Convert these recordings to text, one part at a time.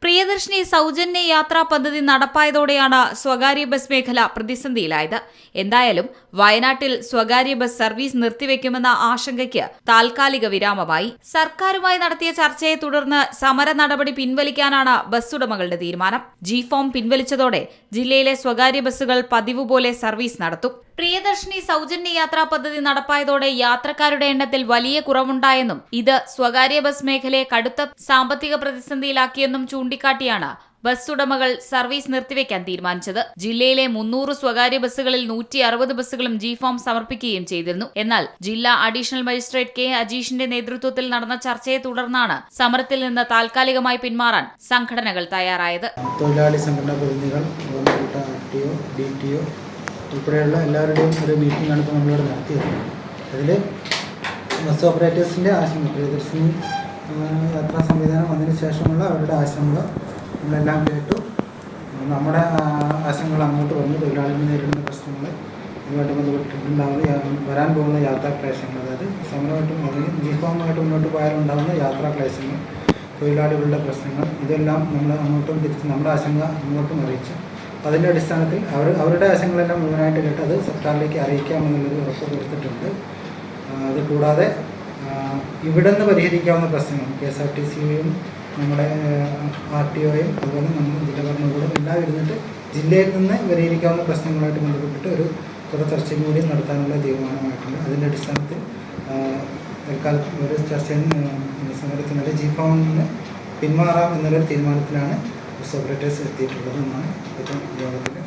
പ്രിയദർശിനി സൗജന്യ യാത്രാ പദ്ധതി നടപ്പായതോടെയാണ് സ്വകാര്യ ബസ് മേഖല പ്രതിസന്ധിയിലായത്. എന്തായാലും വയനാട്ടിൽ സ്വകാര്യ ബസ് സർവീസ് നിർത്തിവെക്കുമെന്ന ആശങ്കയ്ക്ക് താൽക്കാലിക വിരാമമായി. സർക്കാരുമായി നടത്തിയ ചർച്ചയെ തുടർന്ന് സമര നടപടി പിൻവലിക്കാനാണ് ബസ് ഉടമകളുടെ തീരുമാനം. G-ഫോം പിൻവലിച്ചതോടെ ജില്ലയിലെ സ്വകാര്യ ബസ്സുകൾ പതിവ് പോലെ സർവീസ് നടത്തും. പ്രിയദർശിനി സൗജന്യ യാത്രാ പദ്ധതി നടപ്പായതോടെ യാത്രക്കാരുടെ എണ്ണത്തിൽ വലിയ കുറവുണ്ടായെന്നും ഇത് സ്വകാര്യ ബസ് മേഖലയെ കടുത്ത സാമ്പത്തിക പ്രതിസന്ധിയിലാക്കിയെന്നും ചൂണ്ടിക്കാട്ടിയാണ് ബസ് ഉടമകൾ സർവീസ് നിർത്തിവെക്കാൻ തീരുമാനിച്ചത്. ജില്ലയിലെ 300 സ്വകാര്യ ബസ്സുകളിൽ 160 ബസ്സുകളും G-ഫോം സമർപ്പിക്കുകയും ചെയ്തിരുന്നു. എന്നാൽ ജില്ലാ അഡീഷണൽ മജിസ്ട്രേറ്റ് K. അജീഷിന്റെ നേതൃത്വത്തിൽ നടന്ന ചർച്ചയെ തുടർന്നാണ് സമരത്തിൽ നിന്ന് താൽക്കാലികമായി പിന്മാറാൻ സംഘടനകൾ തയ്യാറായത്. തൊഴിലാളി സംഘടനാ പ്രതിനിധികൾ, RTO, DTO ഉൾപ്പെടെയുള്ള എല്ലാവരുടെയും ഒരു മീറ്റിംഗാണ് ഇപ്പോൾ നമ്മളിവിടെ നടത്തിയത്. അതിൽ ബസ് ഓപ്പറേറ്റേഴ്സിൻ്റെ ആശങ്ക, പ്രിയദർശിനി യാത്രാ സംവിധാനം വന്നതിന് ശേഷമുള്ള അവരുടെ ആശങ്ക നമ്മളെല്ലാം കേട്ടു. നമ്മുടെ ആശങ്കകൾ അങ്ങോട്ട് വന്നു. തൊഴിലാളികൾ നേരിടുന്ന പ്രശ്നങ്ങൾ, ഇതുമായിട്ട് ബന്ധപ്പെട്ടിട്ടുണ്ടാകുന്ന വരാൻ പോകുന്ന യാത്രാ ക്ലേശങ്ങൾ, അതായത് സമരമായിട്ടും അല്ലെങ്കിൽ G-ഫോമായിട്ട് മുന്നോട്ട് പോയാലുണ്ടാകുന്ന യാത്രാ ക്ലേശങ്ങൾ, തൊഴിലാളികളുടെ പ്രശ്നങ്ങൾ, ഇതെല്ലാം നമ്മൾ അങ്ങോട്ടും തിരിച്ച് നമ്മുടെ ആശങ്ക അങ്ങോട്ടും അറിയിച്ചു. അതിൻ്റെ അടിസ്ഥാനത്തിൽ അവരുടെ ആശങ്കകളെല്ലാം മുഴുവനായിട്ട് കേട്ട് അത് സർക്കാരിലേക്ക് അറിയിക്കാമെന്നുള്ളൊരു ഉറപ്പ് കൊടുത്തിട്ടുണ്ട്. അത് കൂടാതെ ഇവിടെ നിന്ന് പരിഹരിക്കാവുന്ന പ്രശ്നങ്ങൾ KSRTCയും നമ്മുടെ RTOയും അതുപോലെ നമ്മൾ ജില്ലാ ഭരണകൂടം എല്ലാം ഇരുന്നിട്ട് ജില്ലയിൽ നിന്ന് പരിഹരിക്കാവുന്ന പ്രശ്നങ്ങളുമായിട്ട് ബന്ധപ്പെട്ടിട്ട് ഒരു ചർച്ചയും കൂടി നടത്താനുള്ള തീരുമാനമായിട്ടുണ്ട്. അതിൻ്റെ അടിസ്ഥാനത്തിൽ തൽക്കാലം ഒരു ചർച്ചയും സമരത്തിനുള്ള G-ഫോമിൽ നിന്ന് പിന്മാറാം എന്നുള്ളൊരു തീരുമാനത്തിലാണ് ബസ് ഓപ്പറേറ്റേഴ്സ് എത്തിയിട്ടുള്ളതെന്നാണ് യോഗത്തിൽ.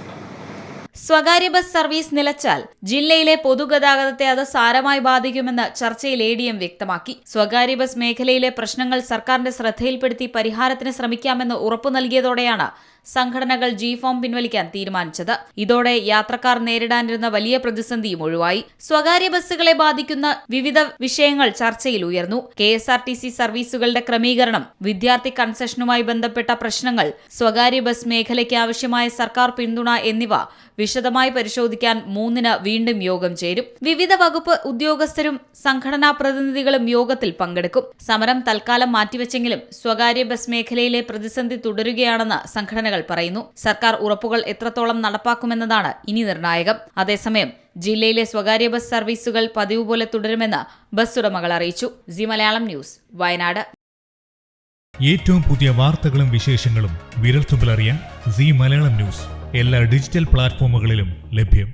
സ്വകാര്യ ബസ് സർവീസ് നിലച്ചാൽ ജില്ലയിലെ പൊതുഗതാഗതത്തെ അത് സാരമായി ബാധിക്കുമെന്ന് ചർച്ചയിൽ ADM വ്യക്തമാക്കി. സ്വകാര്യ ബസ് മേഖലയിലെ പ്രശ്നങ്ങൾ സർക്കാരിന്റെ ശ്രദ്ധയിൽപ്പെടുത്തി പരിഹാരത്തിന് ശ്രമിക്കാമെന്ന് ഉറപ്പു നൽകിയതോടെയാണ് സംഘടനകൾ G-ഫോം പിൻവലിക്കാൻ തീരുമാനിച്ചത്. ഇതോടെ യാത്രക്കാർ നേരിടാനിരുന്ന വലിയ പ്രതിസന്ധിയും ഒഴിവായി. സ്വകാര്യ ബസ്സുകളെ ബാധിക്കുന്ന വിവിധ വിഷയങ്ങൾ ചർച്ചയിൽ ഉയർന്നു. KSRTC സർവീസുകളുടെ ക്രമീകരണം, വിദ്യാർത്ഥി കൺസെഷനുമായി ബന്ധപ്പെട്ട പ്രശ്നങ്ങൾ, സ്വകാര്യ ബസ് മേഖലയ്ക്ക് ആവശ്യമായ സർക്കാർ പിന്തുണ എന്നിവ വിശദമായി പരിശോധിക്കാൻ 3-ന് വീണ്ടും യോഗം ചേരും. വിവിധ വകുപ്പ് ഉദ്യോഗസ്ഥരും സംഘടനാ പ്രതിനിധികളും യോഗത്തിൽ പങ്കെടുക്കും. സമരം തൽക്കാലം മാറ്റിവെച്ചെങ്കിലും സ്വകാര്യ ബസ് മേഖലയിലെ പ്രതിസന്ധി തുടരുകയാണെന്ന് സംഘടനകൾ പറയുന്നു. സർക്കാർ ഉറപ്പുകൾ എത്രത്തോളം നടപ്പാക്കുമെന്നതാണ് ഇനി നിർണായകം. അതേസമയം ജില്ലയിലെ സ്വകാര്യ ബസ് സർവീസുകൾ പതിവ് പോലെ തുടരുമെന്ന് ബസ് ഉടമകൾ അറിയിച്ചു. C Malayalam news, Wayanad. ഏറ്റവും പുതിയ വാർത്തകളും വിശേഷങ്ങളും വിരൽത്തുമ്പിലറിയാൻ സി മലയാളം ന്യൂസ് എല്ലാ ഡിജിറ്റൽ പ്ലാറ്റ്ഫോമുകളിലും ലഭ്യം.